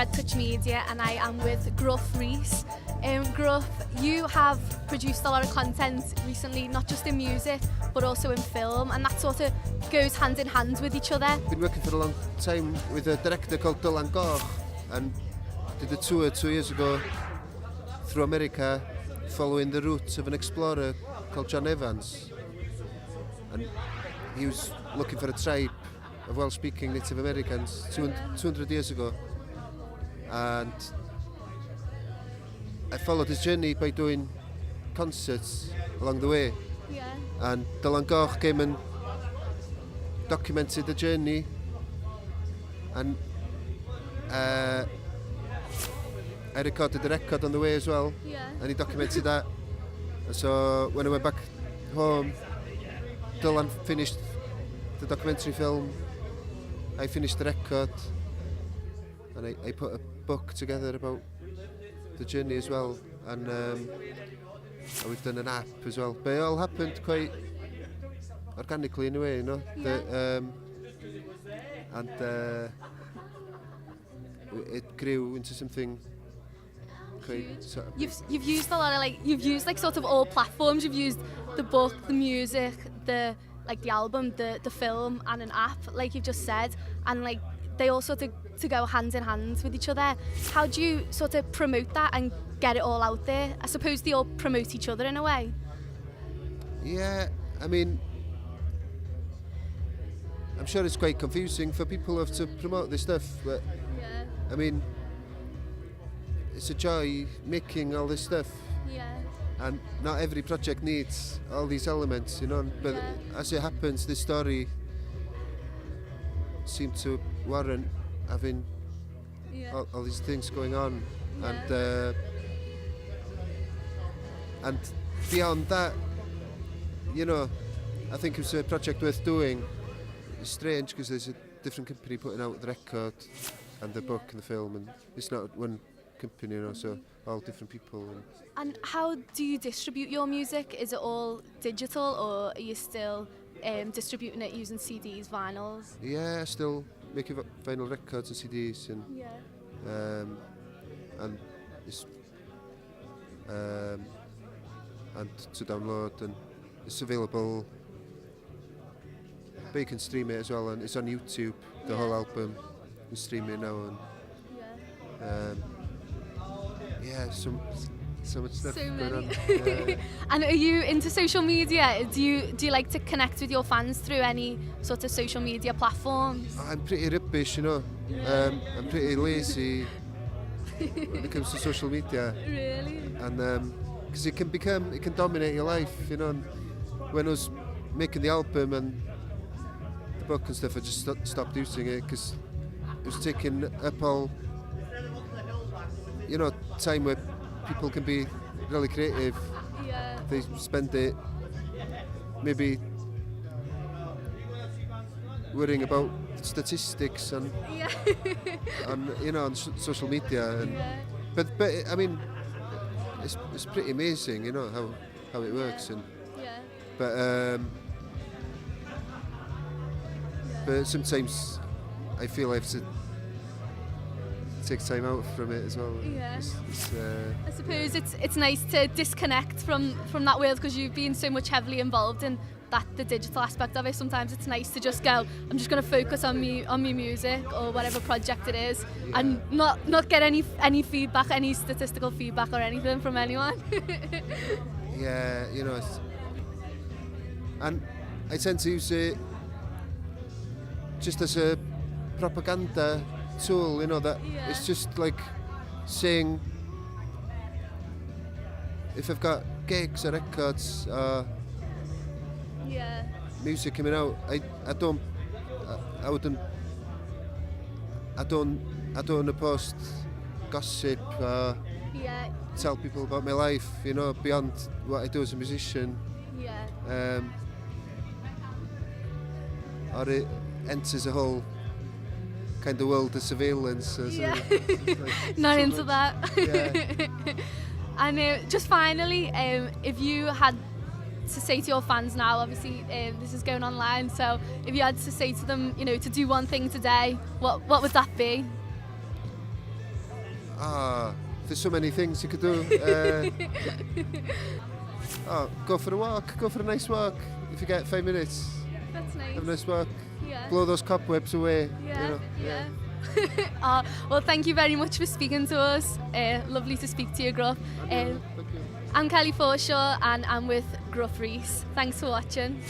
Red Touch Media and I am with Gruff Rhys. Gruff, you have produced a lot of content recently, not just in music but also in film, and that sort of goes hand in hand with each other. I've been working for a long time with a director called Dylan Goch and did a tour 2 years ago through America following the route of an explorer called John Evans. And he was looking for a tribe of Welsh-speaking Native Americans 200 years ago. And I followed his journey by doing concerts along the way. Yeah. And Dylan Goch came and documented the journey, and I recorded the record on the way as well. Yeah. And he documented that. So when I went back home, Dylan finished the documentary film, I finished the record, and I put a book together about the journey as well, and we've done an app as well. But it all happened quite organically in a way, you know. Yeah. It grew into something quite sort of. You've used a lot of sort of all platforms. You've used the book, the music, the album, the film, and an app, like you've just said, and like they all sort of to go hand in hand with each other. How do you sort of promote that and get it all out there? I suppose they all promote each other in a way. Yeah, I mean, I'm sure it's quite confusing for people who have to promote this stuff, but Yeah. I mean, it's a joy making all this stuff, Yeah. and not every project needs all these elements, you know. But as it happens, this story seemed to warrant having Yeah. all these things going on, Yeah. and beyond that, you know, I think it's a project worth doing. It's strange because there's a different company putting out the record and the book and the film, and it's not one company, you know, so all different people. And how do you distribute your music? Is it all digital, or are you still distributing it using CDs, vinyls? Yeah, I still making vinyl records and CDs, and it's and to download, and it's available. But you can stream it as well, and it's on YouTube. The whole album, you can stream it now, and so much stuff So going many. on. Yeah. And are you into social media? Do you like to connect with your fans through any sort of social media platforms? I'm pretty rubbish, you know. I'm pretty lazy when it comes to social media, Really? and because it can dominate your life, you know. And when I was making the album and the book and stuff, I just stopped using it because it was taking up all, you know, time where people can be really creative. Yeah. They spend it maybe worrying about statistics and on social media, and but I mean, it's pretty amazing, you know, how it works, and but sometimes I feel I have to take time out from it as well. Yeah. It's, I suppose it's nice to disconnect from that world, because you've been so much heavily involved in the digital aspect of it. Sometimes it's nice to just go, I'm just going to focus on me music or whatever project it is, and not get any feedback, any statistical feedback or anything from anyone. Yeah, you know, and I tend to use it just as a propaganda tool, you know, that it's just like saying, if I've got gigs or records or music coming out, I don't post gossip or tell people about my life, you know, beyond what I do as a musician. Or it enters a whole kind of world of surveillance. Not into that. Yeah. And just finally, if you had to say to your fans now, obviously this is going online, so if you had to say to them, you know, to do one thing today, what would that be? There's so many things you could do. Go for a walk, go for a nice walk. If you get 5 minutes, That's nice. have a nice walk. Yeah. Blow those cobwebs away. Yeah, You know? yeah. Well, thank you very much for speaking to us. Lovely to speak to you, Gruff. Thank you. I'm Kelly Forshaw and I'm with Gruff Rhys. Thanks for watching.